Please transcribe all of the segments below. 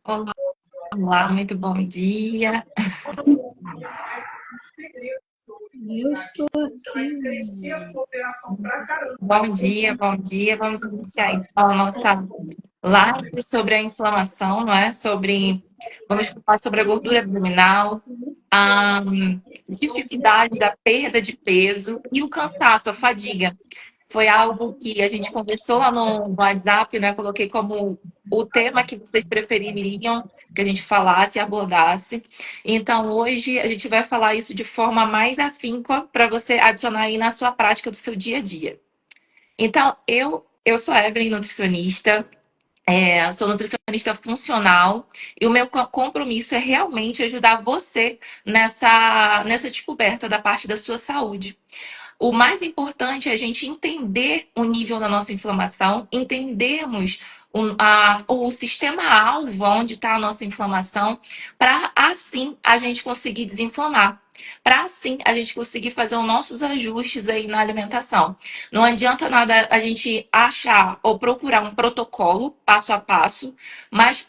Olá, olá, muito bom dia. Eu estou aqui. Bom dia, bom dia. Vamos iniciar então a nossa live sobre a inflamação, não é? Vamos falar sobre a gordura abdominal, a dificuldade da perda de peso e o cansaço, a fadiga. Foi algo que a gente conversou lá no WhatsApp, né? Coloquei como o tema que vocês prefeririam que a gente falasse e abordasse. Então, hoje a gente vai falar isso de forma mais afinca para você adicionar aí na sua prática do seu dia a dia. Então, eu sou a Evelyn, nutricionista, sou nutricionista funcional e o meu compromisso é realmente ajudar você nessa descoberta da parte da sua saúde. O mais importante é a gente entender o nível da nossa inflamação, entendermos o sistema-alvo, onde está a nossa inflamação, para assim a gente conseguir desinflamar. Para assim a gente conseguir fazer os nossos ajustes aí na alimentação. Não adianta nada a gente achar ou procurar um protocolo passo a passo, mas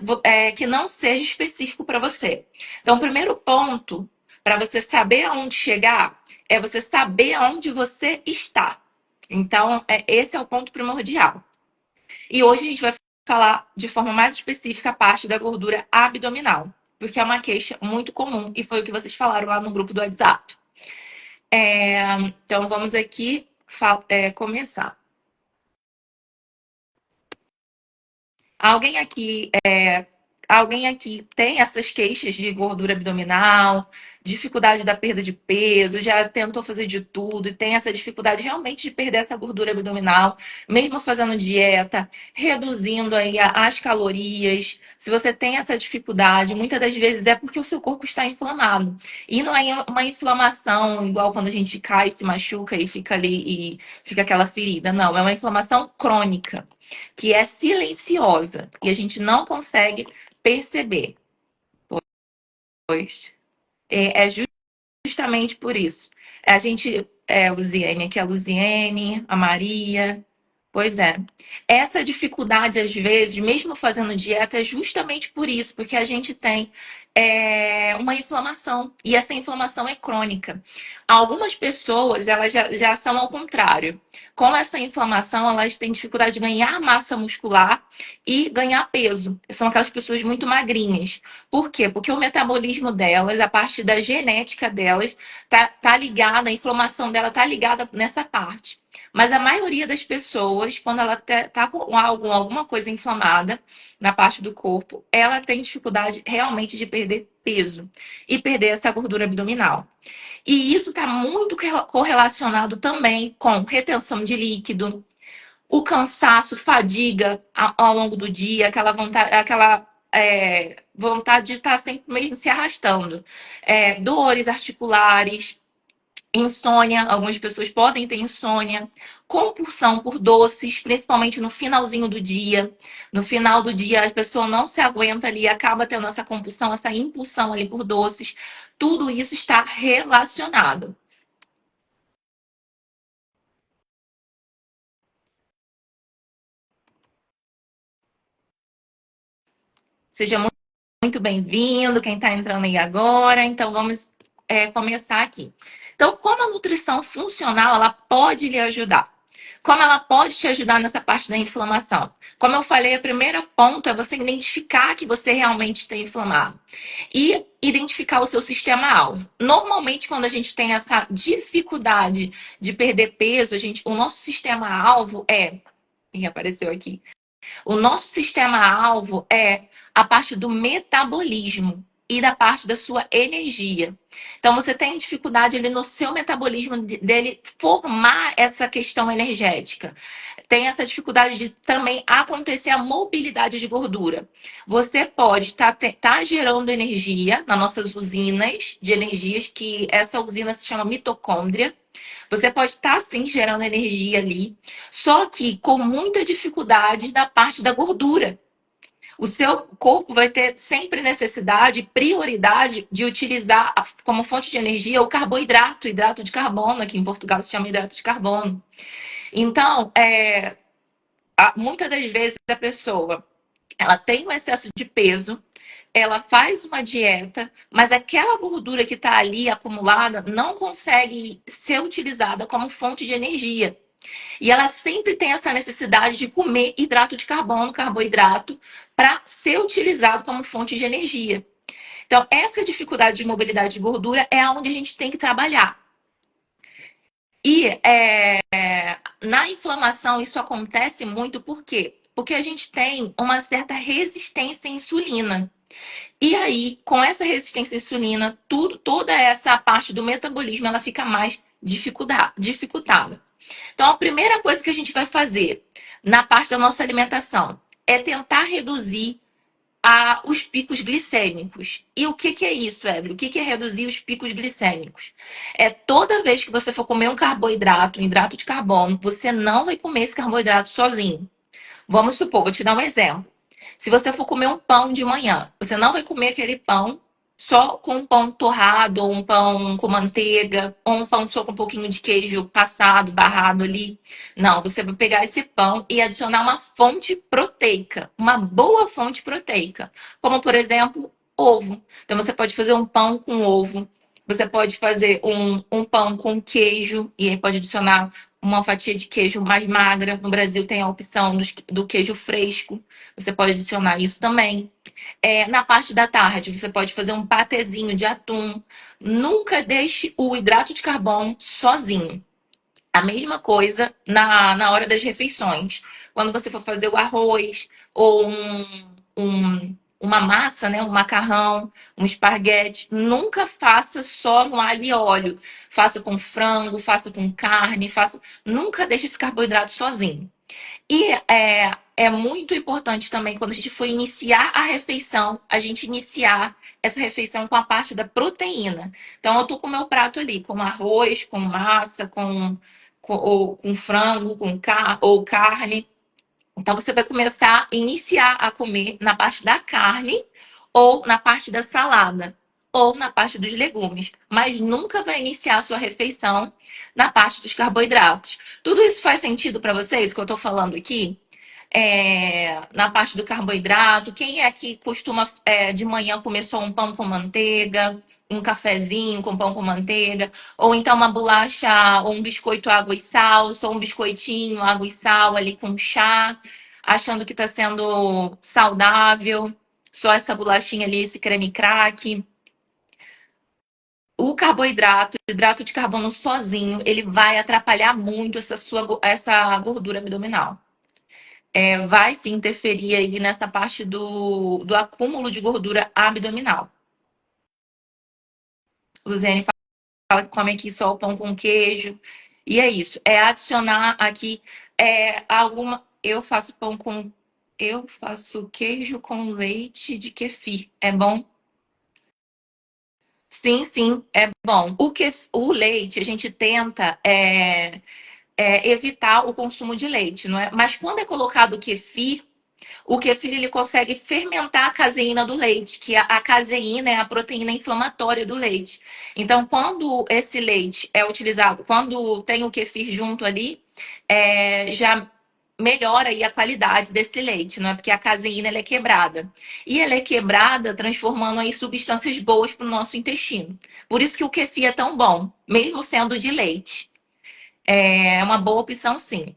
que não seja específico para você. Então, o primeiro ponto para você saber aonde chegar é você saber aonde você está. Então, esse é o ponto primordial. E hoje a gente vai falar de forma mais específica a parte da gordura abdominal, porque é uma queixa muito comum e foi o que vocês falaram lá no grupo do WhatsApp. Então, vamos aqui começar. Alguém aqui Alguém aqui tem essas queixas de gordura abdominal, dificuldade da perda de peso, já tentou fazer de tudo e tem essa dificuldade realmente de perder essa gordura abdominal, mesmo fazendo dieta, reduzindo aí as calorias. Se você tem essa dificuldade, muitas das vezes é porque o seu corpo está inflamado. E não é uma inflamação igual quando a gente cai, se machuca e fica ali e fica aquela ferida. Não, é uma inflamação crônica, que é silenciosa e a gente não consegue perceber. Pois é justamente por isso. A gente Luziene, aqui é a Luziene, a Maria. Pois é. Essa dificuldade, às vezes, mesmo fazendo dieta, é justamente por isso, porque a gente tem uma inflamação, e essa inflamação é crônica. Algumas pessoas, elas já são ao contrário. Com essa inflamação, elas têm dificuldade de ganhar massa muscular e ganhar peso. São aquelas pessoas muito magrinhas. Por quê? Porque o metabolismo delas, a parte da genética delas, tá ligada, a inflamação dela tá ligada nessa parte. Mas a maioria das pessoas, quando ela tá com alguma coisa inflamada na parte do corpo, ela tem dificuldade realmente de perder peso e perder essa gordura abdominal. E isso está muito correlacionado também com retenção de líquido, o cansaço, fadiga ao longo do dia, aquela vontade de estar sempre mesmo se arrastando, dores articulares, insônia, algumas pessoas podem ter insônia, compulsão por doces, principalmente no finalzinho do dia. No final do dia, a pessoa não se aguenta ali, acaba tendo essa compulsão, essa impulsão ali por doces. Tudo isso está relacionado. Seja muito bem-vindo, quem está entrando aí agora. Então, vamos começar aqui. Então, como a nutrição funcional, ela pode lhe ajudar? Como ela pode te ajudar nessa parte da inflamação? Como eu falei, o primeiro ponto é você identificar que você realmente está inflamado e identificar o seu sistema-alvo. Normalmente, quando a gente tem essa dificuldade de perder peso, o nosso sistema-alvo quem apareceu aqui? O nosso sistema-alvo é a parte do metabolismo e da parte da sua energia. Então, você tem dificuldade ali no seu metabolismo dele formar essa questão energética. Tem essa dificuldade de também acontecer a mobilidade de gordura. Você pode tá gerando energia nas nossas usinas de energias, que essa usina se chama mitocôndria. Você pode estar, sim, gerando energia ali, só que com muita dificuldade na parte da gordura. O seu corpo vai ter sempre necessidade, prioridade de utilizar como fonte de energia o carboidrato, hidrato de carbono, aqui em Portugal se chama hidrato de carbono. Então, Muitas das vezes a pessoa ela tem um excesso de peso, ela faz uma dieta, mas aquela gordura que está ali acumulada não consegue ser utilizada como fonte de energia. E ela sempre tem essa necessidade de comer hidrato de carbono, carboidrato, para ser utilizado como fonte de energia. Então, essa dificuldade de mobilidade de gordura é onde a gente tem que trabalhar. E na inflamação, isso acontece muito por quê? Porque a gente tem uma certa resistência à insulina. E aí, com essa resistência à insulina, toda essa parte do metabolismo ela fica mais dificultada. Então, a primeira coisa que a gente vai fazer na parte da nossa alimentação é tentar reduzir os picos glicêmicos. E o que é isso, Evelyn? O que é reduzir os picos glicêmicos? É toda vez que você for comer um carboidrato, um hidrato de carbono, você não vai comer esse carboidrato sozinho. Vamos supor, vou te dar um exemplo. Se você for comer um pão de manhã, você não vai comer aquele pão só com um pão torrado, ou um pão com manteiga, ou um pão só com um pouquinho de queijo passado, barrado ali. Não, você vai pegar esse pão e adicionar uma fonte proteica, uma boa fonte proteica, como por exemplo, ovo. Então você pode fazer um pão com ovo, você pode fazer um pão com queijo, e aí pode adicionar uma fatia de queijo mais magra. No Brasil tem a opção do queijo fresco. Você pode adicionar isso também. Na parte da tarde, você pode fazer um patezinho de atum. Nunca deixe o hidrato de carbono sozinho. A mesma coisa na hora das refeições. Quando você for fazer o arroz ou uma massa, né? Um macarrão, um esparguete, nunca faça só no alho e óleo. Faça com frango, faça com carne, faça. Nunca deixe esse carboidrato sozinho. E é muito importante também, quando a gente for iniciar a refeição, a gente iniciar essa refeição com a parte da proteína. Então, eu tô com o meu prato ali, com arroz, com massa, ou com frango, ou carne. Então, você vai começar a iniciar a comer na parte da carne, ou na parte da salada, ou na parte dos legumes. Mas nunca vai iniciar a sua refeição na parte dos carboidratos. Tudo isso faz sentido para vocês que eu estou falando aqui? Na parte do carboidrato, quem é que costuma de manhã comer só um pão com manteiga, um cafezinho com pão com manteiga, ou então uma bolacha ou um biscoito água e sal, só um biscoitinho água e sal ali com chá, achando que está sendo saudável, só essa bolachinha ali, esse creme crack. O carboidrato, o hidrato de carbono sozinho, ele vai atrapalhar muito essa gordura abdominal. Vai se interferir aí nessa parte do acúmulo de gordura abdominal. Luziane fala que come aqui só o pão com queijo. E é isso. É adicionar aqui alguma. Eu faço queijo com leite de kefir. É bom? Sim, sim, é bom. O leite, a gente tenta evitar o consumo de leite, não é? Mas quando é colocado o kefir ele consegue fermentar a caseína do leite, que a caseína é a proteína inflamatória do leite. Então, quando esse leite é utilizado, quando tem o kefir junto ali, já melhora aí a qualidade desse leite, não é? Porque a caseína ela é quebrada. E ela é quebrada transformando aí substâncias boas para o nosso intestino. Por isso que o kefir é tão bom, mesmo sendo de leite. É uma boa opção, sim.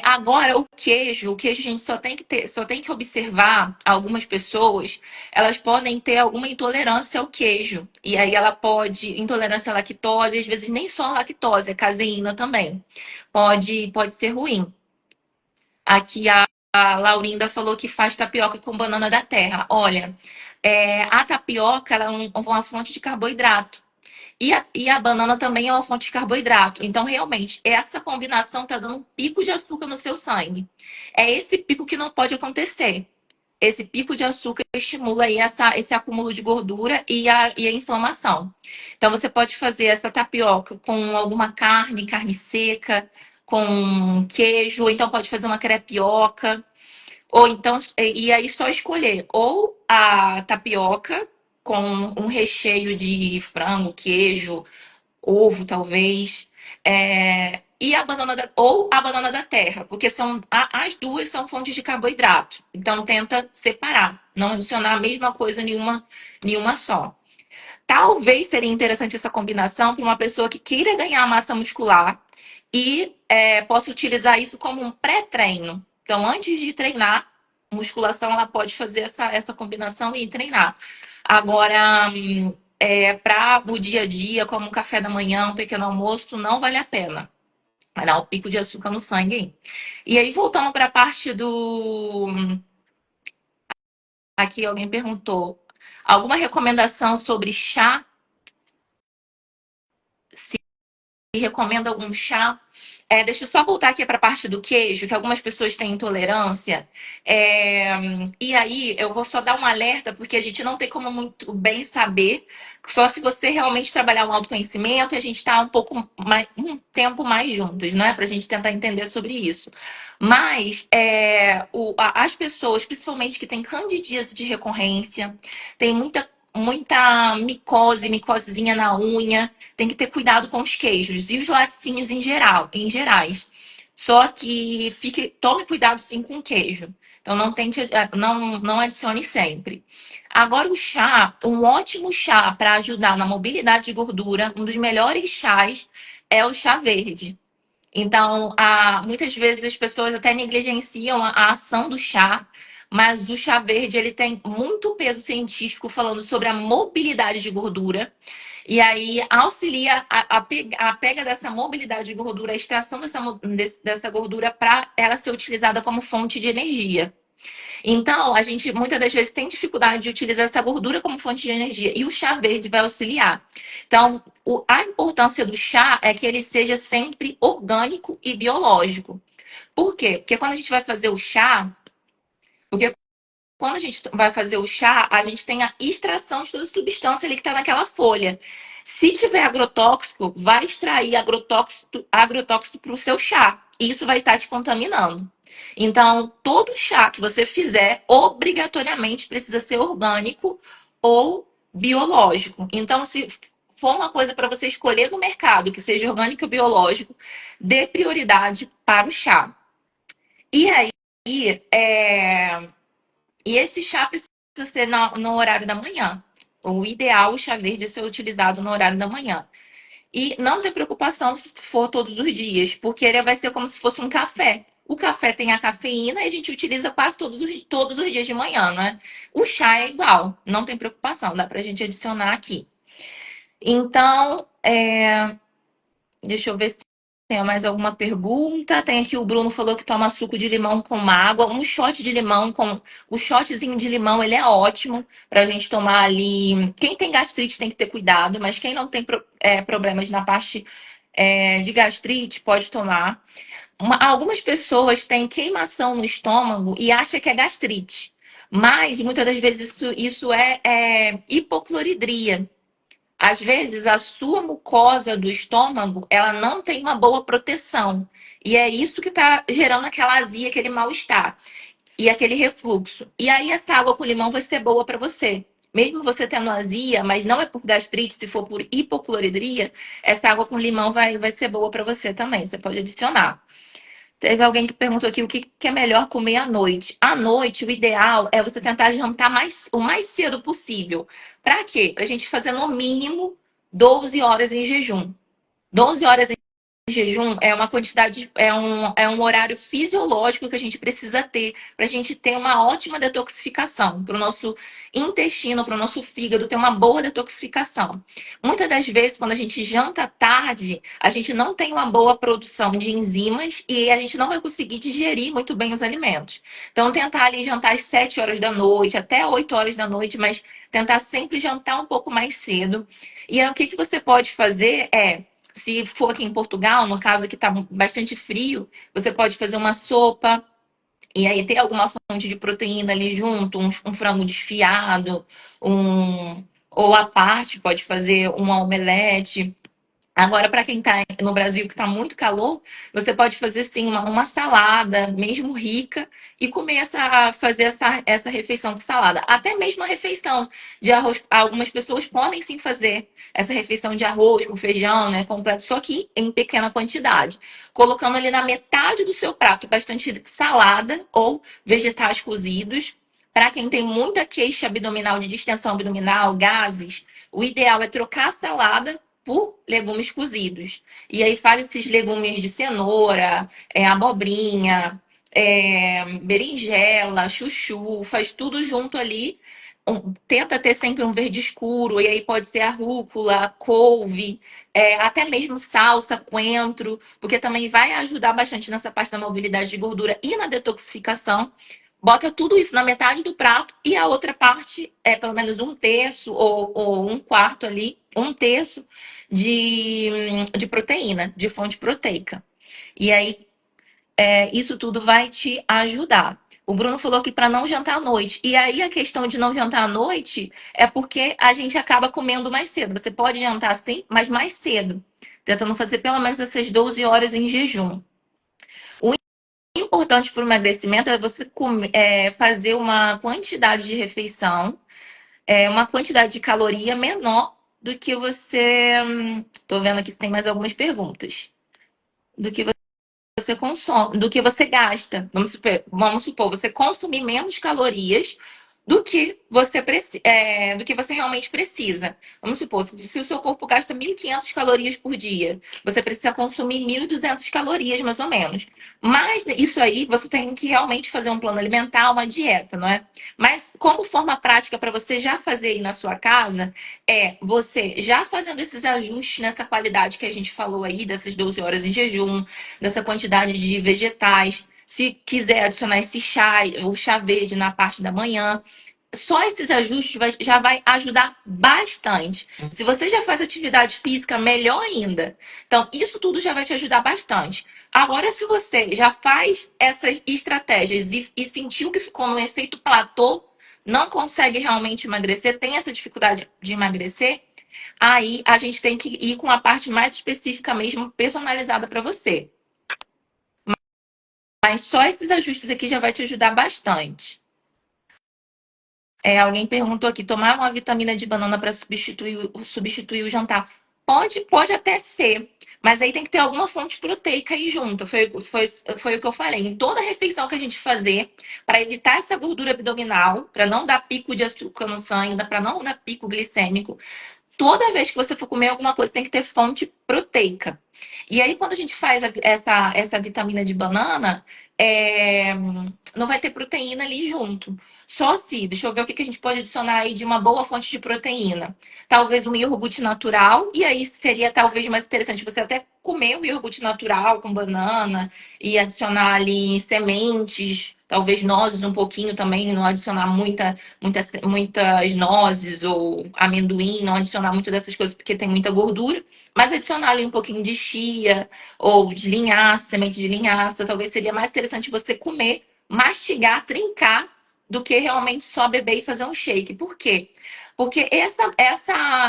Agora, o queijo a gente só tem que observar algumas pessoas, elas podem ter alguma intolerância ao queijo. E aí ela intolerância à lactose, às vezes nem só a lactose, é caseína também. Pode ser ruim. Aqui a Laurinda falou que faz tapioca com banana da terra. Olha, a tapioca ela é uma fonte de carboidrato. E a banana também é uma fonte de carboidrato. Então, realmente, essa combinação está dando um pico de açúcar no seu sangue. É esse pico que não pode acontecer. Esse pico de açúcar estimula aí esse acúmulo de gordura e a inflamação. Então, você pode fazer essa tapioca com alguma carne seca, com queijo, ou então pode fazer uma crepioca. Ou então, e aí só escolher ou a tapioca com um recheio de frango, queijo, ovo, talvez. e ou a banana da terra, porque as duas são fontes de carboidrato. Então tenta separar, não adicionar a mesma coisa nenhuma só. Talvez seria interessante essa combinação para uma pessoa que queira ganhar massa muscular e possa utilizar isso como um pré-treino. Então, antes de treinar musculação, ela pode fazer essa combinação e treinar. Agora, para o dia a dia, como um café da manhã, um pequeno almoço, não vale a pena. Vai dar um pico de açúcar no sangue aí. E aí, voltando para a parte do. Aqui alguém perguntou: alguma recomendação sobre chá? Se recomenda algum chá? Deixa eu só voltar aqui para a parte do queijo, que algumas pessoas têm intolerância. E aí, eu vou só dar um alerta, porque a gente não tem como muito bem saber, só se você realmente trabalhar o autoconhecimento e a gente está um tempo mais juntos, né? Para a gente tentar entender sobre isso. Mas as pessoas, principalmente que têm candidíase de recorrência, tem muita micosezinha na unha, tem que ter cuidado com os queijos e os laticínios em gerais. Só que tome cuidado sim com o queijo. Então não adicione sempre. Agora o chá, um ótimo chá para ajudar na mobilidade de gordura, um dos melhores chás é o chá verde. Então, muitas vezes as pessoas até negligenciam a ação do chá, mas o chá verde ele tem muito peso científico falando sobre a mobilidade de gordura. E aí auxilia a pega dessa mobilidade de gordura, a extração dessa gordura para ela ser utilizada como fonte de energia. Então, a gente muitas das vezes tem dificuldade de utilizar essa gordura como fonte de energia e o chá verde vai auxiliar. Então, a importância do chá é que ele seja sempre orgânico e biológico. Por quê? Porque quando a gente vai fazer o chá, porque quando a gente vai fazer o chá, a gente tem a extração de toda a substância ali que está naquela folha. Se tiver agrotóxico, vai extrair agrotóxico para o seu chá. E isso vai estar te contaminando. Então, todo chá que você fizer, obrigatoriamente precisa ser orgânico ou biológico. Então, se for uma coisa para você escolher no mercado que seja orgânico ou biológico, dê prioridade para o chá. E aí, é, e esse chá precisa ser no horário da manhã. O ideal, o chá verde, é ser utilizado no horário da manhã. E não tem preocupação se for todos os dias, porque ele vai ser como se fosse um café. O café tem a cafeína e a gente utiliza quase todos os dias de manhã, né? O chá é igual, não tem preocupação, dá pra gente adicionar aqui. Então, deixa eu ver se tem mais alguma pergunta. Tem aqui o Bruno falou que toma suco de limão com água. Um shot de limão com. O shotzinho de limão, ele é ótimo pra gente tomar ali. Quem tem gastrite tem que ter cuidado, mas quem não tem problemas na parte de gastrite pode tomar. Algumas pessoas têm queimação no estômago e acham que é gastrite. Mas muitas das vezes isso é hipocloridria. Às vezes, a sua mucosa do estômago, ela não tem uma boa proteção. E é isso que está gerando aquela azia, aquele mal-estar e aquele refluxo. E aí, essa água com limão vai ser boa para você. Mesmo você tendo azia, mas não é por gastrite, se for por hipocloridria, essa água com limão vai ser boa para você também. Você pode adicionar. Teve alguém que perguntou aqui o que é melhor comer à noite. À noite, o ideal é você tentar jantar o mais cedo possível. Para quê? Para a gente fazer no mínimo 12 horas em jejum. 12 horas em jejum é uma quantidade, é um horário fisiológico que a gente precisa ter para a gente ter uma ótima detoxificação, para o nosso intestino, para o nosso fígado ter uma boa detoxificação. Muitas das vezes, quando a gente janta tarde, a gente não tem uma boa produção de enzimas e a gente não vai conseguir digerir muito bem os alimentos. Então, tentar ali jantar às 7 horas da noite, até 8 horas da noite, mas tentar sempre jantar um pouco mais cedo. E aí, o que você pode fazer se for aqui em Portugal, no caso que está bastante frio, você pode fazer uma sopa e aí ter alguma fonte de proteína ali junto, um frango desfiado, ou à parte pode fazer um omelete. Agora, para quem está no Brasil, que está muito calor, você pode fazer sim uma salada, mesmo rica, e fazer essa refeição com salada. Até mesmo a refeição de arroz. Algumas pessoas podem sim fazer essa refeição de arroz com feijão, né, completo, só que em pequena quantidade. Colocando ali na metade do seu prato bastante salada ou vegetais cozidos. Para quem tem muita queixa abdominal, de distensão abdominal, gases, o ideal é trocar a salada por legumes cozidos. E aí faz esses legumes de cenoura, abobrinha, berinjela, chuchu, faz tudo junto ali. Tenta ter sempre um verde escuro, e aí pode ser a rúcula, couve, até mesmo salsa, coentro, porque também vai ajudar bastante nessa parte da mobilidade de gordura e na detoxificação. Bota tudo isso na metade do prato e a outra parte é pelo menos um terço ou um quarto ali, um terço de proteína, de fonte proteica. E aí, isso tudo vai te ajudar. O Bruno falou aqui para não jantar à noite. E aí, a questão de não jantar à noite é porque a gente acaba comendo mais cedo. Você pode jantar sim, mas mais cedo. Tentando fazer pelo menos essas 12 horas em jejum. O importante para o emagrecimento é você fazer uma quantidade de refeição, uma quantidade de caloria menor do que você. Tô vendo aqui se tem mais algumas perguntas. Do que você consome, do que você gasta. Vamos supor, você consumir menos calorias do que você realmente precisa. Vamos supor, se o seu corpo gasta 1.500 calorias por dia, você precisa consumir 1.200 calorias, mais ou menos. Mas isso aí você tem que realmente fazer um plano alimentar, uma dieta, não é? Mas como forma prática para você já fazer aí na sua casa, você já fazendo esses ajustes nessa qualidade que a gente falou aí, dessas 12 horas em jejum, dessa quantidade de vegetais. Se quiser adicionar esse chá, o chá verde na parte da manhã, só esses ajustes já vai ajudar bastante. Se você já faz atividade física, melhor ainda. Então, isso tudo já vai te ajudar bastante. Agora, se você já faz essas estratégias e sentiu que ficou no efeito platô, não consegue realmente emagrecer, tem essa dificuldade de emagrecer, aí a gente tem que ir com a parte mais específica mesmo, personalizada para você. Mas só esses ajustes aqui já vai te ajudar bastante. Alguém perguntou aqui, tomar uma vitamina de banana para substituir o jantar. Pode até ser, mas aí tem que ter alguma fonte proteica aí junto. Foi o que eu falei. Em toda refeição que a gente fazer, para evitar essa gordura abdominal, para não dar pico de açúcar no sangue, para não dar pico glicêmico, toda vez que você for comer alguma coisa, tem que ter fonte proteica. E aí, quando a gente faz essa vitamina de banana, não vai ter proteína ali junto. Só se, deixa eu ver o que a gente pode adicionar aí de uma boa fonte de proteína. Talvez um iogurte natural, e aí seria talvez mais interessante você até comer o iogurte natural com banana e adicionar ali sementes, talvez nozes um pouquinho também, não adicionar muitas nozes ou amendoim, não adicionar muito dessas coisas porque tem muita gordura, mas adicionar ali um pouquinho de chia ou de linhaça, semente de linhaça, talvez seria mais interessante você comer, mastigar, trincar, do que realmente só beber e fazer um shake. Por quê? Porque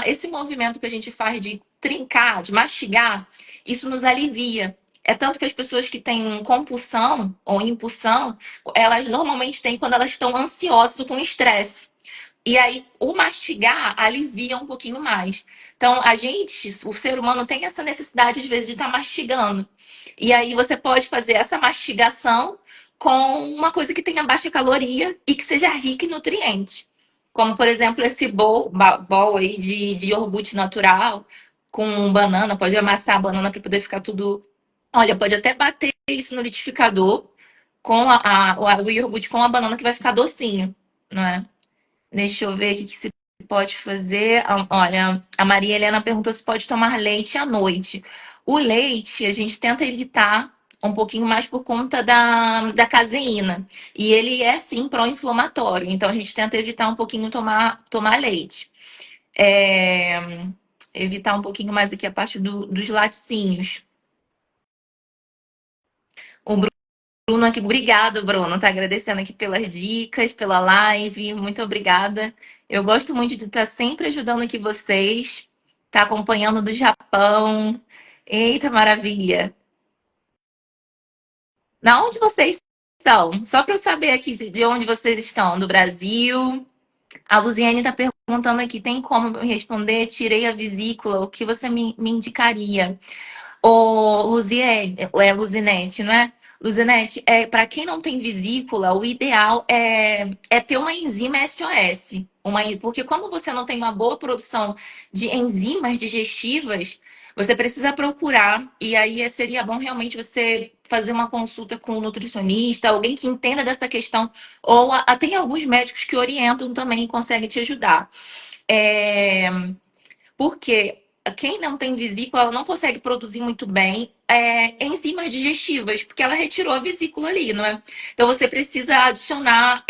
esse movimento que a gente faz de trincar, de mastigar, isso nos alivia. É tanto que as pessoas que têm compulsão ou impulsão, elas normalmente têm quando elas estão ansiosas ou com estresse. E aí, o mastigar alivia um pouquinho mais. Então, o ser humano tem essa necessidade, às vezes, de estar mastigando. E aí, você pode fazer essa mastigação com uma coisa que tenha baixa caloria e que seja rica em nutrientes. Como, por exemplo, esse bowl aí de iogurte natural com banana. Pode amassar a banana para poder ficar tudo. Olha, pode até bater isso no liquidificador com o iogurte com a banana que vai ficar docinho, não é? Deixa eu ver o que se pode fazer. Olha, a Maria Helena perguntou se pode tomar leite à noite. O leite, a gente tenta evitar um pouquinho mais por conta da caseína. E ele é, sim, pró-inflamatório. Então, a gente tenta evitar um pouquinho tomar leite. Evitar um pouquinho mais aqui a parte dos laticínios. O Bruno aqui, obrigado, Bruno. Tá agradecendo aqui pelas dicas, pela live. Muito obrigada. Eu gosto muito de estar sempre ajudando aqui vocês. Tá acompanhando do Japão. Eita, maravilha. Na onde vocês são? Só para eu saber aqui de onde vocês estão. Do Brasil? A Luziane está perguntando aqui, tem como eu responder? Tirei a vesícula, o que você me indicaria? Ô, Luziene, é Luzinete, não é? Luzinete, para quem não tem vesícula, o ideal é ter uma enzima SOS. Porque como você não tem uma boa produção de enzimas digestivas, você precisa procurar, e aí seria bom realmente você fazer uma consulta com um nutricionista, alguém que entenda dessa questão, ou tem alguns médicos que orientam também e conseguem te ajudar. É, porque quem não tem vesícula, ela não consegue produzir muito bem enzimas digestivas, porque ela retirou a vesícula ali, não é? Então você precisa adicionar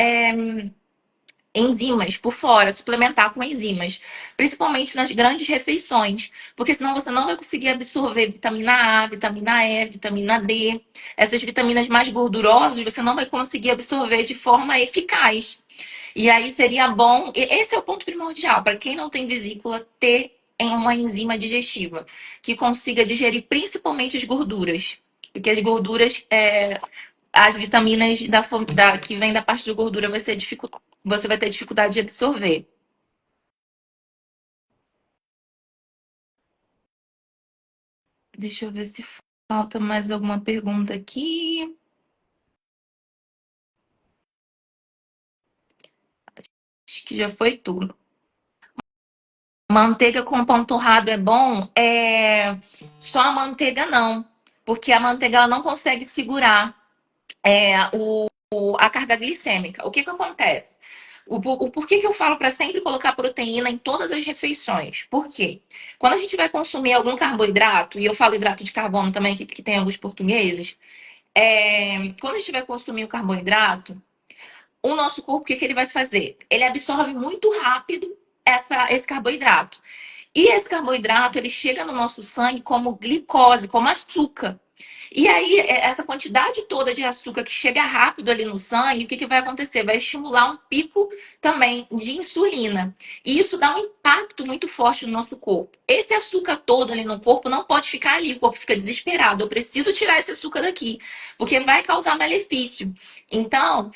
enzimas por fora, suplementar com enzimas, principalmente nas grandes refeições, porque senão você não vai conseguir absorver vitamina A, vitamina E, vitamina D. Essas vitaminas mais gordurosas você não vai conseguir absorver de forma eficaz. E aí seria bom, esse é o ponto primordial, para quem não tem vesícula, ter uma enzima digestiva que consiga digerir principalmente as gorduras. Porque as gorduras, as vitaminas que vem da parte de gordura você vai ter dificuldade de absorver. Deixa eu ver se falta mais alguma pergunta aqui. Acho que já foi tudo. Manteiga com pão torrado é bom? Só a manteiga não, porque a manteiga ela não consegue segurar a carga glicêmica. O que que acontece? O porquê que eu falo para sempre colocar proteína em todas as refeições? Por quê? Quando a gente vai consumir algum carboidrato, e eu falo hidrato de carbono também, que tem alguns portugueses, quando a gente vai consumir o carboidrato, o nosso corpo, o que que ele vai fazer? Ele absorve muito rápido esse carboidrato. E esse carboidrato, ele chega no nosso sangue como glicose, como açúcar. E aí, essa quantidade toda de açúcar que chega rápido ali no sangue, o que, que vai acontecer? Vai estimular um pico também de insulina. E isso dá um impacto muito forte no nosso corpo. Esse açúcar todo ali no corpo não pode ficar ali, o corpo fica desesperado. Eu preciso tirar esse açúcar daqui, porque vai causar malefício. Então,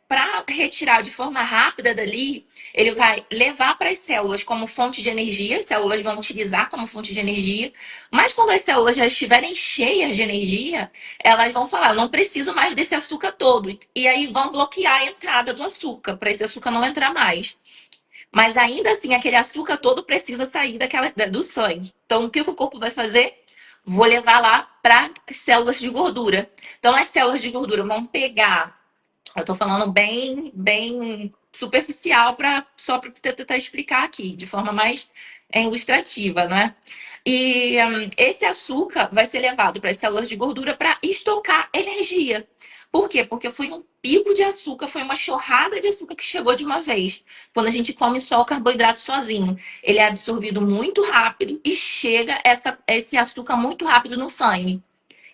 para retirar de forma rápida dali, ele vai levar para as células como fonte de energia, as células vão utilizar como fonte de energia, mas quando as células já estiverem cheias de energia, elas vão falar: eu não preciso mais desse açúcar todo. E aí vão bloquear a entrada do açúcar, para esse açúcar não entrar mais. Mas ainda assim, aquele açúcar todo precisa sair do sangue. Então, o que o corpo vai fazer? Vou levar lá para as células de gordura. Então, as células de gordura vão pegar. Eu tô falando bem, bem superficial só para tentar explicar aqui, de forma mais ilustrativa, né? E esse açúcar vai ser levado para as células de gordura para estocar energia. Por quê? Porque foi um pico de açúcar, foi uma chorrada de açúcar que chegou de uma vez. Quando a gente come só o carboidrato sozinho, ele é absorvido muito rápido e chega esse açúcar muito rápido no sangue.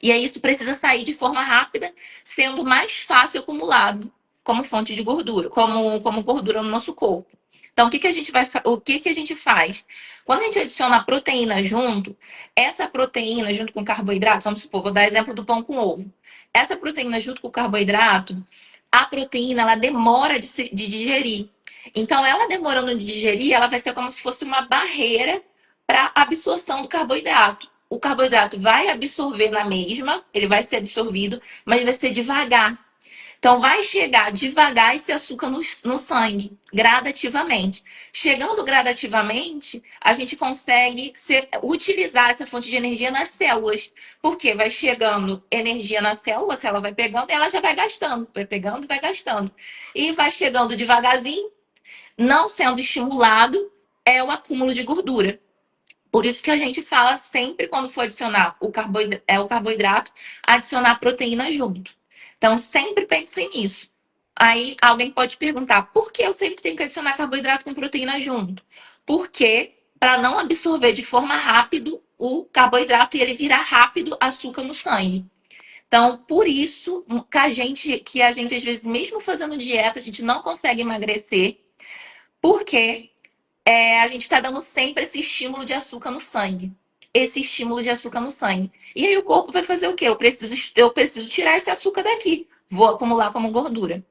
E aí isso precisa sair de forma rápida, sendo mais fácil acumulado como fonte de gordura, como gordura no nosso corpo. Então, o que que a gente faz? Quando a gente adiciona a proteína junto, essa proteína junto com o carboidrato, vamos supor, vou dar exemplo do pão com ovo. Essa proteína junto com o carboidrato, a proteína ela demora de digerir. Então, ela demorando de digerir, ela vai ser como se fosse uma barreira para absorção do carboidrato. O carboidrato vai absorver na mesma, ele vai ser absorvido, mas vai ser devagar. Então, vai chegar devagar esse açúcar no sangue, gradativamente. Chegando gradativamente, a gente consegue utilizar essa fonte de energia nas células. Porque vai chegando energia na célula, a célula vai pegando e ela já vai gastando. Vai pegando e vai gastando. E vai chegando devagarzinho, não sendo estimulado, é o acúmulo de gordura. Por isso que a gente fala sempre quando for adicionar o carboidrato, adicionar proteína junto. Então, sempre pensem nisso. Aí alguém pode perguntar: por que eu sempre tenho que adicionar carboidrato com proteína junto? Porque para não absorver de forma rápida o carboidrato e ele virar rápido açúcar no sangue. Então, por isso que a gente às vezes, mesmo fazendo dieta, a gente não consegue emagrecer, porque a gente está dando sempre esse estímulo de açúcar no sangue. esse estímulo de açúcar no sangue. E aí o corpo vai fazer o quê? Eu preciso tirar esse açúcar daqui. Vou acumular como gordura.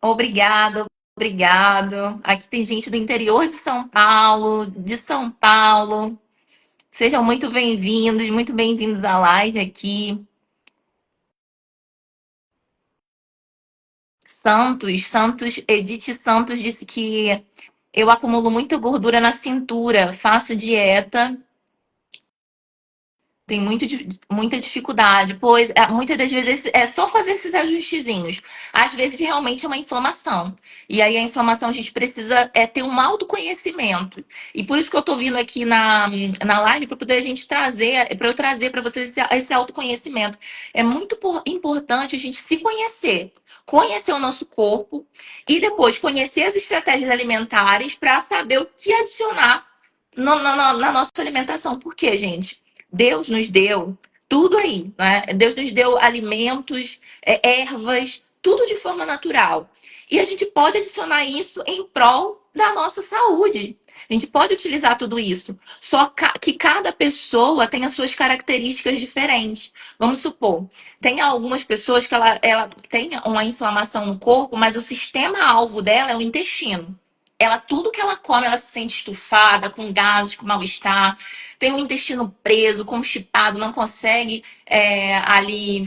Obrigado, obrigado. Aqui tem gente do interior de São Paulo, de São Paulo. Sejam muito bem-vindos à live aqui. Edith Santos disse que eu acumulo muita gordura na cintura, faço dieta. Tem muita dificuldade, pois muitas das vezes é só fazer esses ajustezinhos. Às vezes realmente é uma inflamação. E aí a inflamação a gente precisa ter um autoconhecimento. E por isso que eu tô vindo aqui na live para poder a gente trazer, para eu trazer para vocês esse autoconhecimento. É muito importante a gente se conhecer, conhecer o nosso corpo e depois conhecer as estratégias alimentares para saber o que adicionar na nossa alimentação. Por quê, gente? Deus nos deu tudo aí, né? Deus nos deu alimentos, ervas, tudo de forma natural. E a gente pode adicionar isso em prol da nossa saúde. A gente pode utilizar tudo isso. Só que cada pessoa tem as suas características diferentes. Vamos supor, tem algumas pessoas que ela tem uma inflamação no corpo, mas o sistema alvo dela é o intestino. Tudo que ela come, ela se sente estufada, com gases, com mal-estar, tem o intestino preso, constipado, não consegue ali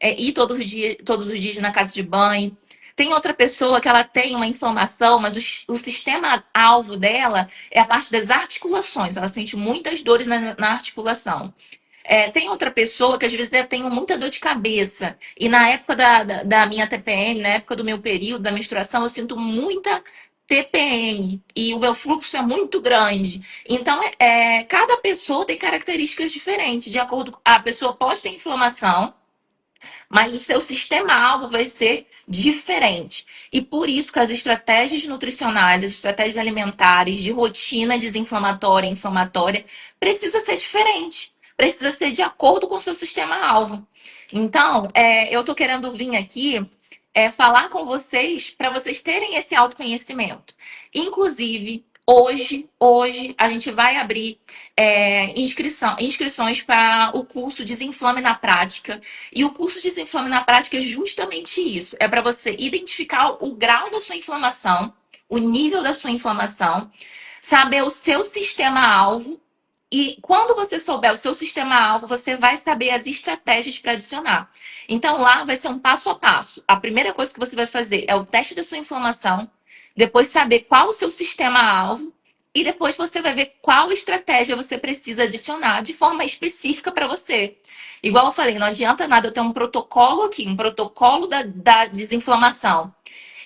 ir todos os dias na casa de banho. Tem outra pessoa que ela tem uma inflamação, mas o sistema alvo dela é a parte das articulações. Ela sente muitas dores na articulação. Tem outra pessoa que às vezes eu tenho muita dor de cabeça. E na época da minha TPM, na época do meu período da menstruação, eu sinto muita TPM. E o meu fluxo é muito grande. Então, cada pessoa tem características diferentes. De acordo com a pessoa pode ter inflamação, mas o seu sistema-alvo vai ser diferente. E por isso que as estratégias nutricionais, as estratégias alimentares, de rotina desinflamatória e inflamatória, precisa ser diferente. Precisa ser de acordo com o seu sistema-alvo. Então, eu estou querendo vir aqui falar com vocês para vocês terem esse autoconhecimento. Inclusive, hoje a gente vai abrir inscrições para o curso Desinflame na Prática. E o curso Desinflame na Prática é justamente isso. É para você identificar o grau da sua inflamação, o nível da sua inflamação, saber o seu sistema-alvo. E quando você souber o seu sistema-alvo, você vai saber as estratégias para adicionar. Então, lá vai ser um passo a passo. A primeira coisa que você vai fazer é o teste da sua inflamação, depois saber qual o seu sistema-alvo, e depois você vai ver qual estratégia você precisa adicionar de forma específica para você. Igual eu falei, não adianta nada eu ter um protocolo aqui, um protocolo da desinflamação.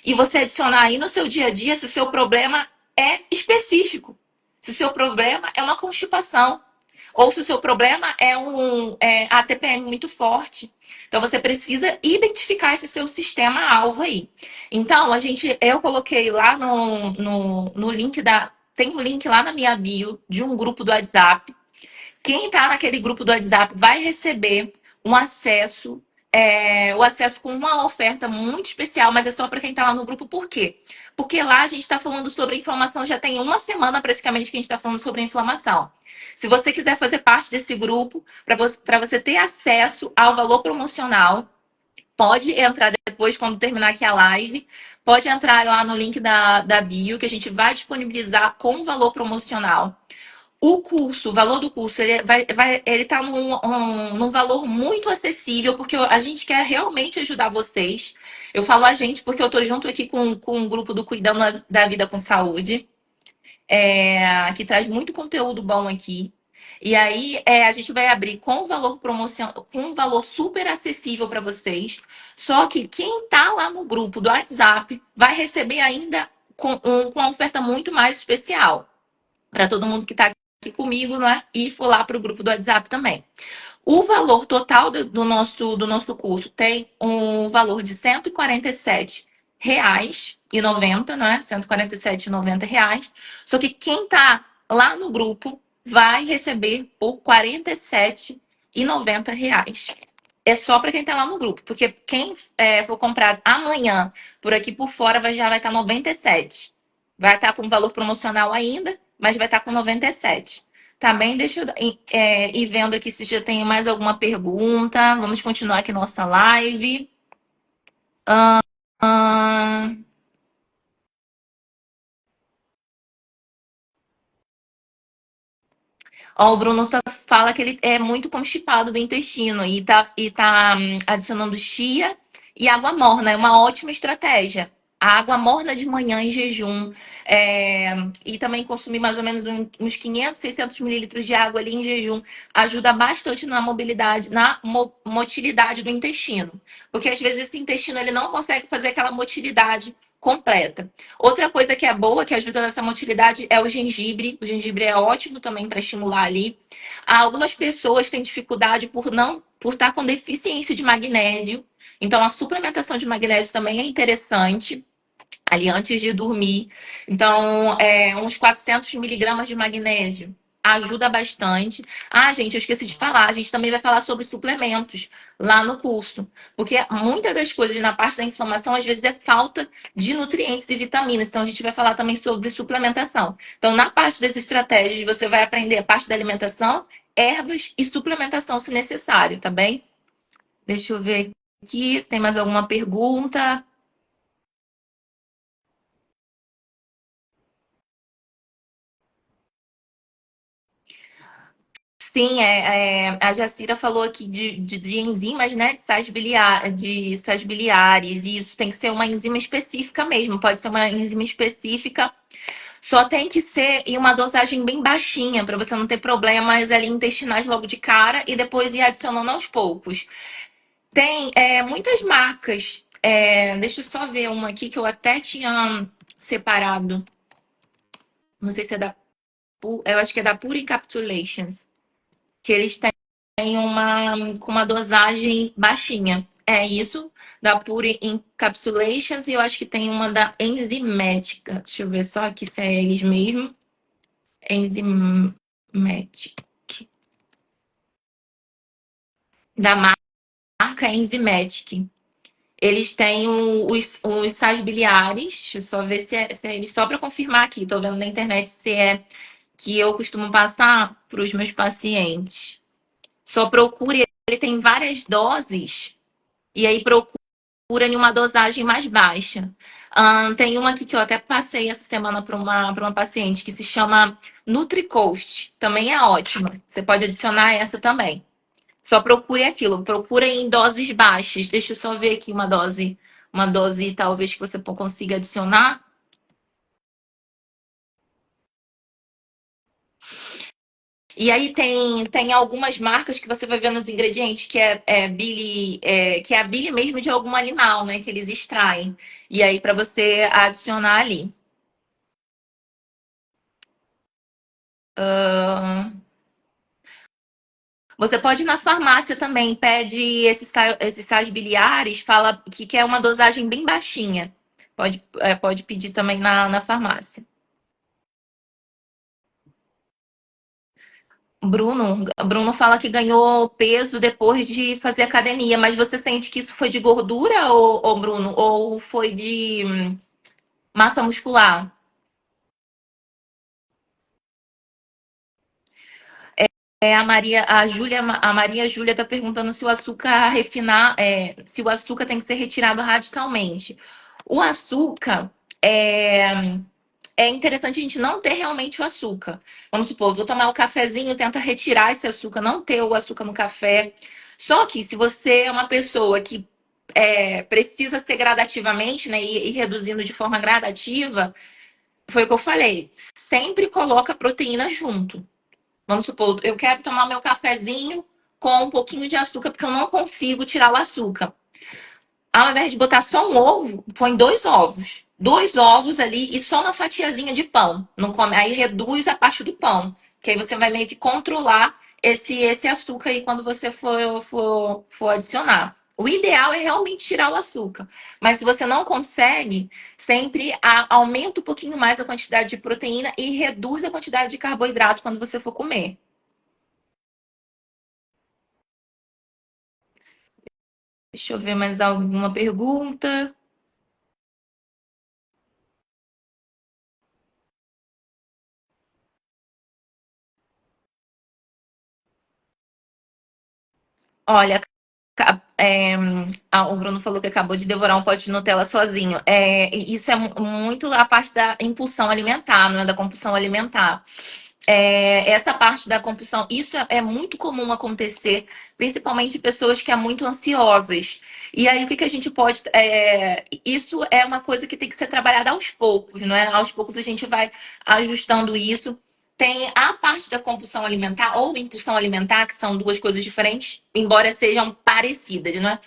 E você adicionar aí no seu dia a dia se o seu problema é específico. Se o seu problema é uma constipação. Ou se o seu problema a TPM muito forte. Então, você precisa identificar esse seu sistema-alvo aí. Então, eu coloquei lá no link Tem um link lá na minha bio de um grupo do WhatsApp. Quem está naquele grupo do WhatsApp vai receber um acesso, o acesso com uma oferta muito especial, mas é só para quem está lá no grupo. Por quê? Porque lá a gente está falando sobre inflamação, já tem uma semana praticamente que a gente está falando sobre inflamação. Se você quiser fazer parte desse grupo, para você ter acesso ao valor promocional, pode entrar depois, quando terminar aqui a live, pode entrar lá no link da bio, que a gente vai disponibilizar com valor promocional. O valor do curso, ele tá num valor muito acessível, porque a gente quer realmente ajudar vocês. Eu falo a gente porque eu tô junto aqui com um grupo do Cuidando da Vida com Saúde, que traz muito conteúdo bom aqui. E aí, a gente vai abrir com valor promoção, com um valor super acessível para vocês. Só que quem tá lá no grupo do WhatsApp vai receber ainda com uma oferta muito mais especial para todo mundo que está aqui comigo, né? E for lá para o grupo do WhatsApp também. O valor total do nosso curso tem um valor de R$ 147,90, né? R$ 147,90. Só que quem está lá no grupo vai receber por R$ 47,90. é só para quem tá lá no grupo, porque quem for comprar amanhã por aqui por fora já vai estar 97. Vai estar com valor promocional ainda, mas vai estar com 97. Tá bem? Deixa eu ir vendo aqui se já tem mais alguma pergunta. Vamos continuar aqui nossa live. Ahn, Ó, o Bruno fala que ele é muito constipado do intestino e tá adicionando chia e água morna. É uma ótima estratégia. A água morna de manhã em jejum. E também consumir mais ou menos uns 500, 600 mililitros de água ali em jejum ajuda bastante na mobilidade, na motilidade do intestino. Porque às vezes esse intestino ele não consegue fazer aquela motilidade completa. Outra coisa que é boa, que ajuda nessa motilidade, é o gengibre. O gengibre é ótimo também para estimular ali. Algumas pessoas têm dificuldade por estar com deficiência de magnésio. Então, a suplementação de magnésio também é interessante ali antes de dormir. Então, uns 400 miligramas de magnésio ajuda bastante. Ah, gente, eu esqueci de falar. A gente também vai falar sobre suplementos lá no curso. Porque muitas das coisas na parte da inflamação, às vezes, é falta de nutrientes e vitaminas. Então, a gente vai falar também sobre suplementação. Então, na parte das estratégias, você vai aprender a parte da alimentação, ervas e suplementação, se necessário, tá bem? Deixa eu ver aqui se tem mais alguma pergunta. Sim, a Jacira falou aqui de enzimas, né? De sais biliares. E isso tem que ser uma enzima específica mesmo. Pode ser uma enzima específica. Só tem que ser em uma dosagem bem baixinha, para você não ter problemas ali intestinais logo de cara e depois ir adicionando aos poucos. Tem muitas marcas. Deixa eu só ver uma aqui que eu até tinha separado. Não sei se é eu acho que é da Pure Encapsulations. Que eles têm com uma dosagem baixinha. É isso, da Pure Encapsulations, e eu acho que tem uma da Enzimética. Deixa eu ver só aqui se é eles mesmo. Enzimatic. Da marca Enzimatic. Eles têm os sais biliares. Deixa eu só ver se é eles. Só para confirmar aqui. Tô vendo na internet se é que eu costumo passar para os meus pacientes. Só procure. Ele tem várias doses. E aí procura em uma dosagem mais baixa. Tem uma aqui que eu até passei essa semana para uma paciente que se chama NutriCoast. Também é ótima. Você pode adicionar essa também. Só procure aquilo. Procura em doses baixas. Deixa eu só ver aqui uma dose talvez que você consiga adicionar. E aí tem algumas marcas que você vai ver nos ingredientes que é a bile mesmo de algum animal, né? Que eles extraem. E aí para você adicionar ali. Você pode ir na farmácia também, pede esses sais biliares, fala que quer uma dosagem bem baixinha. Pode pedir também na farmácia. Bruno fala que ganhou peso depois de fazer academia, mas você sente que isso foi de gordura, ou Bruno? Ou foi de massa muscular? A Maria Júlia está perguntando se o açúcar se o açúcar tem que ser retirado radicalmente. O açúcar é interessante a gente não ter realmente o açúcar. Vamos supor, vou tomar o cafezinho, tenta retirar esse açúcar, não ter o açúcar no café. Só que se você é uma pessoa que precisa ser gradativamente, né, e reduzindo de forma gradativa, foi o que eu falei. Sempre coloca proteína junto. Vamos supor, eu quero tomar meu cafezinho com um pouquinho de açúcar, porque eu não consigo tirar o açúcar. Ao invés de botar só um ovo, põe dois ovos. Dois ovos ali e só uma fatiazinha de pão. Não come, aí reduz a parte do pão. Que aí você vai meio que controlar esse açúcar aí quando você for adicionar. O ideal é realmente tirar o açúcar. Mas se você não consegue, sempre aumenta um pouquinho mais a quantidade de proteína e reduz a quantidade de carboidrato quando você for comer. Deixa eu ver mais alguma pergunta. Olha, o Bruno falou que acabou de devorar um pote de Nutella sozinho. E isso é muito a parte da impulsão alimentar, não é da compulsão alimentar. Essa parte da compulsão, isso é muito comum acontecer, principalmente em pessoas que são muito ansiosas. E aí, o que que a gente pode. Isso é uma coisa que tem que ser trabalhada aos poucos, não é? Aos poucos a gente vai ajustando isso. Tem a parte da compulsão alimentar ou impulsão alimentar, que são duas coisas diferentes, embora sejam parecidas, não é?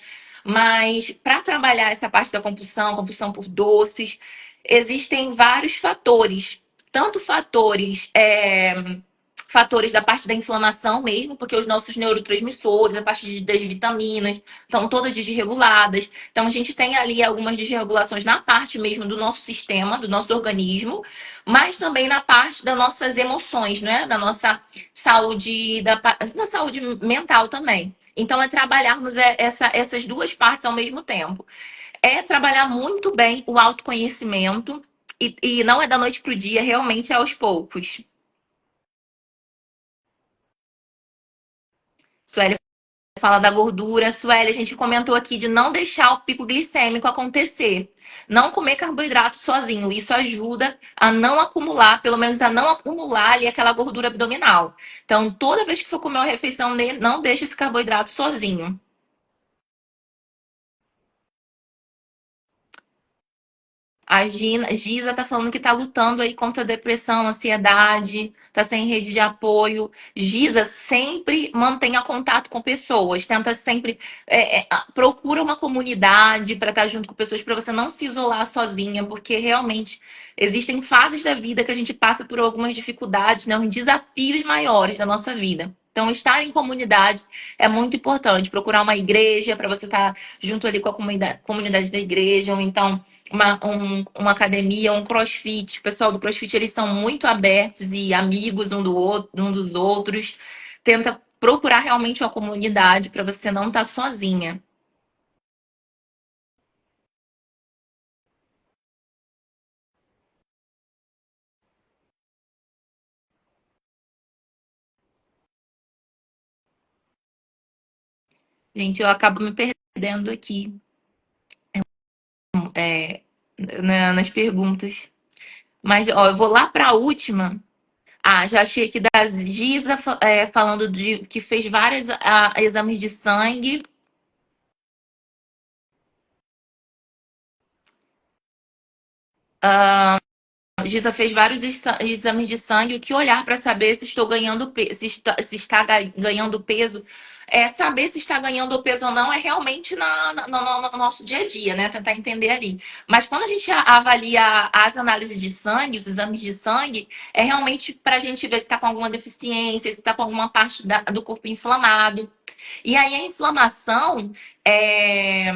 Mas para trabalhar essa parte da compulsão, compulsão por doces, existem vários fatores. Tanto fatores da parte da inflamação mesmo, porque os nossos neurotransmissores, a parte das vitaminas, estão todas desreguladas. Então, a gente tem ali algumas desregulações na parte mesmo do nosso sistema, do nosso organismo, mas também na parte das nossas emoções, né? Da nossa saúde, da saúde mental também. Então, é trabalharmos essas duas partes ao mesmo tempo. É trabalhar muito bem o autoconhecimento e não é da noite pro dia, realmente é aos poucos. Sueli fala da gordura. Sueli, a gente comentou aqui de não deixar o pico glicêmico acontecer. Não comer carboidrato sozinho. Isso ajuda a não acumular, pelo menos a não acumular ali aquela gordura abdominal. Então, toda vez que for comer uma refeição, não deixe esse carboidrato sozinho. A Giza tá falando que tá lutando aí contra a depressão, ansiedade, tá sem rede de apoio. Giza, sempre mantenha contato com pessoas, tenta sempre procura uma comunidade para estar junto com pessoas para você não se isolar sozinha, porque realmente existem fases da vida que a gente passa por algumas dificuldades, né, uns desafios maiores da nossa vida. Então, estar em comunidade é muito importante. Procurar uma igreja para você estar junto ali com a comunidade da igreja, ou então uma academia, um crossfit. O pessoal do crossfit, eles são muito abertos e amigos um dos outros. Tenta procurar realmente uma comunidade para você não estar sozinha. Gente, eu acabo me perdendo aqui é, nas perguntas. Mas, ó, eu vou lá para a última. Ah, já achei aqui da Giza falando de que fez vários exames de sangue. Giza fez vários exames de sangue. O que olhar para saber se estou ganhando se está ganhando peso? Saber se está ganhando peso ou não é realmente no nosso dia a dia, né? Tentar entender ali. Mas quando a gente avalia as análises de sangue, os exames de sangue, é realmente para a gente ver se está com alguma deficiência, se está com alguma parte do corpo inflamado. E aí a inflamação é,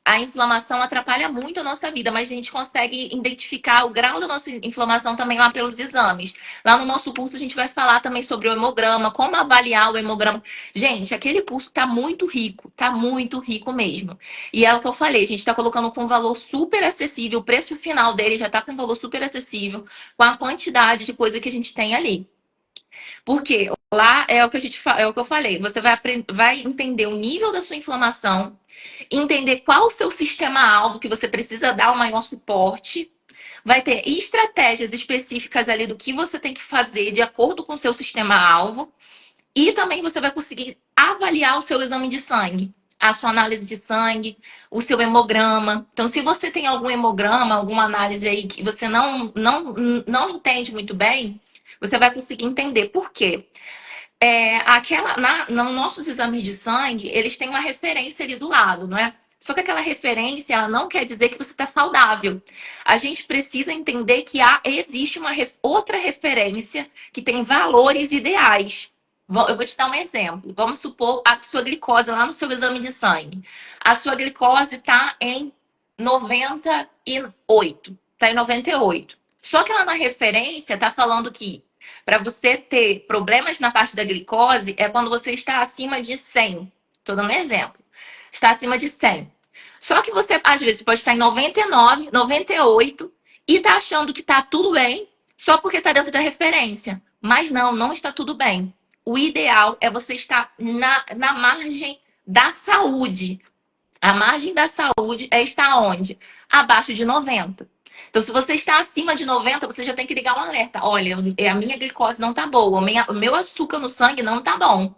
a inflamação atrapalha muito a nossa vida, mas a gente consegue identificar o grau da nossa inflamação também lá pelos exames. Lá no nosso curso a gente vai falar também sobre o hemograma, como avaliar o hemograma. Gente, aquele curso tá muito rico mesmo. E é o que eu falei, a gente está colocando com um valor super acessível, o preço final dele já está com um valor super acessível, com a quantidade de coisa que a gente tem ali. Porque lá é o que é o que eu falei, você vai entender o nível da sua inflamação, entender qual o seu sistema-alvo que você precisa dar o maior suporte. Vai ter estratégias específicas ali do que você tem que fazer de acordo com o seu sistema-alvo. E também você vai conseguir avaliar o seu exame de sangue, a sua análise de sangue, o seu hemograma. Então, se você tem algum hemograma, alguma análise aí que você não entende muito bem, você vai conseguir entender por quê. Nos nossos exames de sangue, eles têm uma referência ali do lado, não é? Só que aquela referência, ela não quer dizer que você está saudável. A gente precisa entender que existe uma outra referência que tem valores ideais. Eu vou te dar um exemplo. Vamos supor a sua glicose lá no seu exame de sangue. A sua glicose está em 98. Está em 98. Só que lá na referência está falando que para você ter problemas na parte da glicose é quando você está acima de 100. Estou dando um exemplo. está acima de 100. Só que você, às vezes, pode estar em 99, 98 e tá achando que tá tudo bem só porque tá dentro da referência. Mas não, não está tudo bem. O ideal é você estar na margem da saúde. A margem da saúde é estar onde? Abaixo de 90. Então, se você está acima de 90, você já tem que ligar um alerta. Olha, a minha glicose não tá boa, o meu açúcar no sangue não tá bom.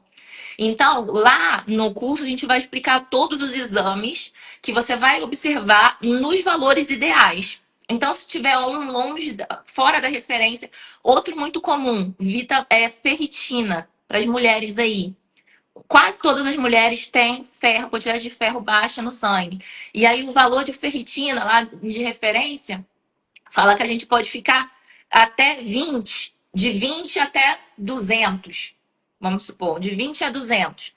Então, lá no curso, a gente vai explicar todos os exames que você vai observar nos valores ideais. Então, se tiver um longe, fora da referência, outro muito comum, ferritina, para as mulheres aí. Quase todas as mulheres têm ferro, quantidade de ferro baixa no sangue. E aí, o valor de ferritina lá de referência fala que a gente pode ficar até 20, de 20 até 200, vamos supor, de 20 a 200.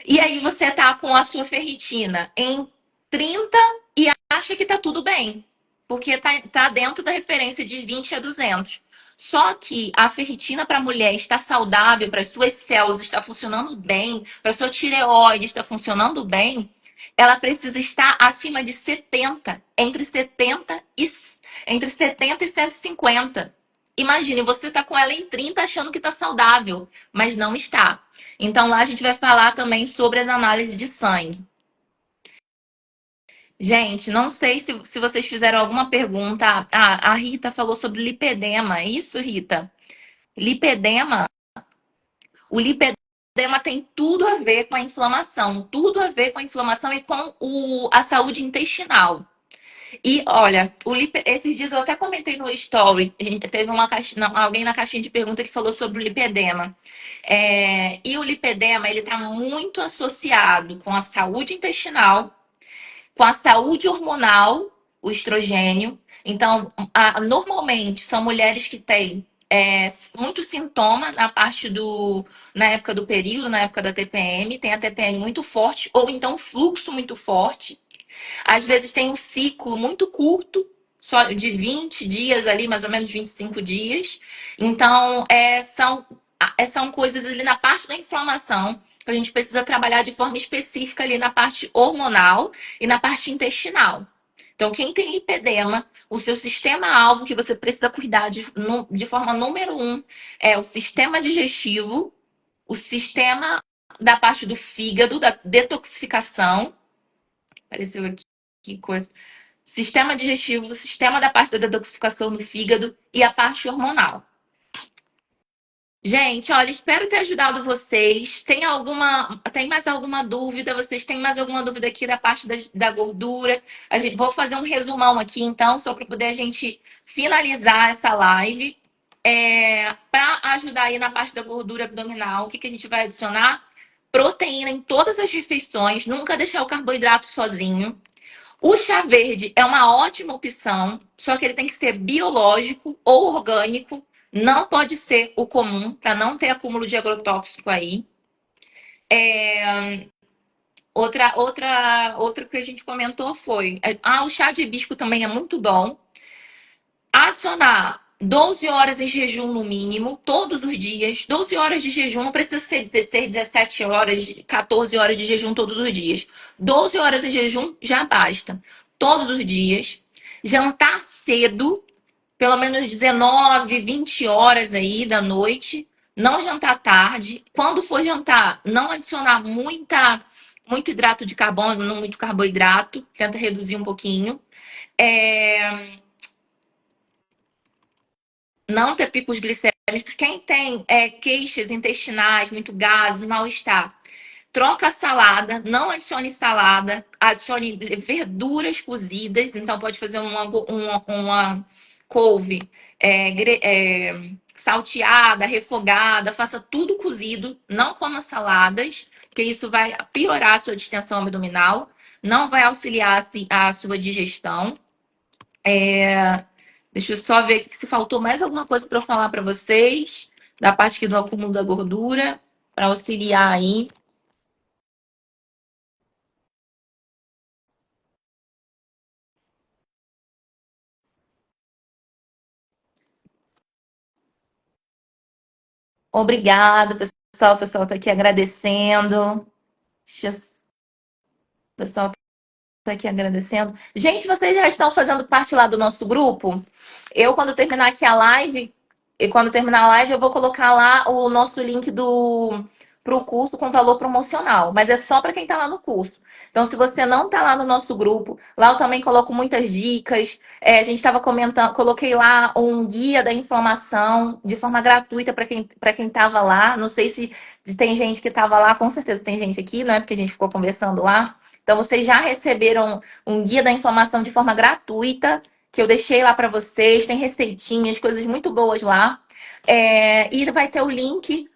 E aí você tá com a sua ferritina em 30 e acha que tá tudo bem, porque tá dentro da referência de 20 a 200. Só que a ferritina para a mulher está saudável, para as suas células está funcionando bem, para a sua tireoide está funcionando bem, ela precisa estar acima de 70, entre 70 e 150. Imagine, você tá com ela em 30 achando que tá saudável, mas não está. Então lá a gente vai falar também sobre as análises de sangue. Gente, não sei se vocês fizeram alguma pergunta. A Rita falou sobre lipedema. É isso, Rita? Lipedema. O lipedema tem tudo a ver com a inflamação. Tudo a ver com a inflamação e com a saúde intestinal. E olha, esses dias eu até comentei no story, a gente teve alguém na caixinha de pergunta que falou sobre o lipedema. E o lipedema, ele está muito associado com a saúde intestinal, com a saúde hormonal, o estrogênio. Então, normalmente são mulheres que têm muito sintoma na época do período, na época da TPM, tem a TPM muito forte, ou então fluxo muito forte. Às vezes tem um ciclo muito curto, só de 20 dias ali, mais ou menos 25 dias. Então, são coisas ali na parte da inflamação que a gente precisa trabalhar de forma específica ali na parte hormonal e na parte intestinal. Então, quem tem lipedema, o seu sistema-alvo que você precisa cuidar de forma número um é o sistema digestivo, o sistema da parte do fígado, da detoxificação. Apareceu aqui que coisa. Sistema digestivo, sistema da parte da detoxificação do fígado e a parte hormonal. Gente, olha, espero ter ajudado vocês. Tem mais alguma dúvida? Vocês têm mais alguma dúvida aqui da parte da gordura? Vou fazer um resumão aqui, então, só para poder a gente finalizar essa live. Para ajudar aí na parte da gordura abdominal, o que a gente vai adicionar? Proteína em todas as refeições, nunca deixar o carboidrato sozinho. O chá verde é uma ótima opção, só que ele tem que ser biológico ou orgânico, não pode ser o comum, para não ter acúmulo de agrotóxico aí. Outra que a gente comentou foi: o chá de hibisco também é muito bom. Adicionar 12 horas em jejum no mínimo, todos os dias. 12 horas de jejum, não precisa ser 16, 17 horas, 14 horas de jejum todos os dias. 12 horas em jejum já basta. Todos os dias. Jantar cedo, pelo menos 19, 20 horas aí da noite. Não jantar tarde. Quando for jantar, não adicionar muito hidrato de carbono, não muito carboidrato. Tenta reduzir um pouquinho. Não ter picos glicêmicos. Quem tem queixas intestinais, muito gases, mal-estar, troca a salada, não adicione salada, adicione verduras cozidas. Então, pode fazer uma couve salteada, refogada, faça tudo cozido. Não coma saladas, porque isso vai piorar a sua distensão abdominal, não vai auxiliar a sua digestão. Deixa eu só ver aqui se faltou mais alguma coisa para eu falar para vocês, da parte aqui do acúmulo da gordura, para auxiliar aí. Obrigada, pessoal. O pessoal está aqui agradecendo. Deixa eu O pessoal tá aqui agradecendo. Gente, vocês já estão fazendo parte lá do nosso grupo? Eu, quando terminar aqui a live, e quando terminar a live, eu vou colocar lá o nosso link pro curso com valor promocional. Mas é só para quem tá lá no curso. Então, se você não tá lá no nosso grupo, lá eu também coloco muitas dicas. A gente estava comentando, coloquei lá um guia da informação de forma gratuita para quem tava lá. Não sei se tem gente que tava lá, com certeza tem gente aqui, não é? Porque a gente ficou conversando lá. Então, vocês já receberam um guia da informação de forma gratuita, que eu deixei lá para vocês. Tem receitinhas, coisas muito boas lá. E vai ter o link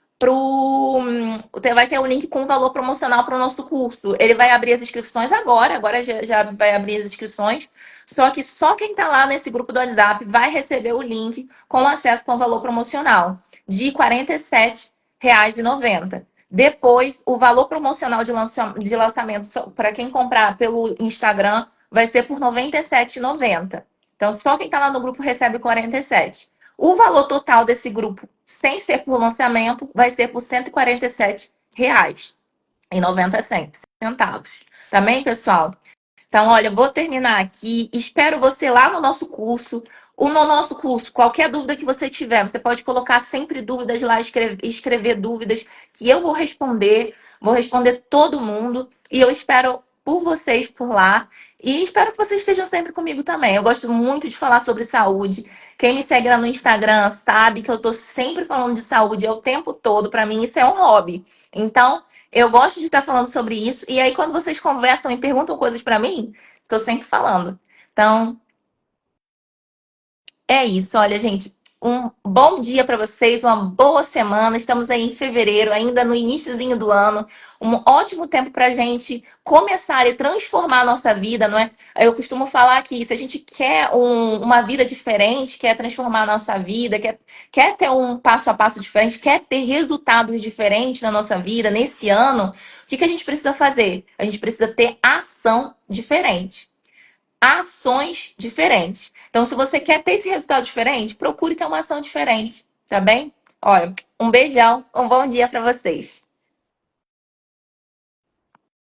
vai ter o link com o valor promocional para o nosso curso. Ele vai abrir as inscrições agora já vai abrir as inscrições. Só que só quem está lá nesse grupo do WhatsApp vai receber o link com acesso com o valor promocional de R$ 47,90. Depois, o valor promocional de lançamento para quem comprar pelo Instagram vai ser por R$ 97,90. Então, só quem está lá no grupo recebe 47. O valor total desse grupo, sem ser por lançamento, vai ser por R$ 147,90. Também, pessoal? Então, olha, vou terminar aqui. Espero você lá no nosso curso. No nosso curso, qualquer dúvida que você tiver, você pode colocar sempre dúvidas lá, escrever dúvidas, que eu vou responder todo mundo. E eu espero por vocês por lá. E espero que vocês estejam sempre comigo também. Eu gosto muito de falar sobre saúde. Quem me segue lá no Instagram sabe que eu tô sempre falando de saúde o tempo todo. Para mim, isso é um hobby. Então, eu gosto de estar falando sobre isso. E aí, quando vocês conversam e perguntam coisas para mim, estou sempre falando. Então, é isso. Olha, gente, um bom dia para vocês, uma boa semana. Estamos aí em fevereiro, ainda no iniciozinho do ano. Um ótimo tempo para a gente começar e transformar a nossa vida, não é? Eu costumo falar que se a gente quer uma vida diferente, quer transformar a nossa vida, quer ter um passo a passo diferente, quer ter resultados diferentes na nossa vida nesse ano, o que a gente precisa fazer? A gente precisa ter ação diferente, ações diferentes. Então, se você quer ter esse resultado diferente, procure ter uma ação diferente, tá bem? Olha, um beijão, um bom dia para vocês.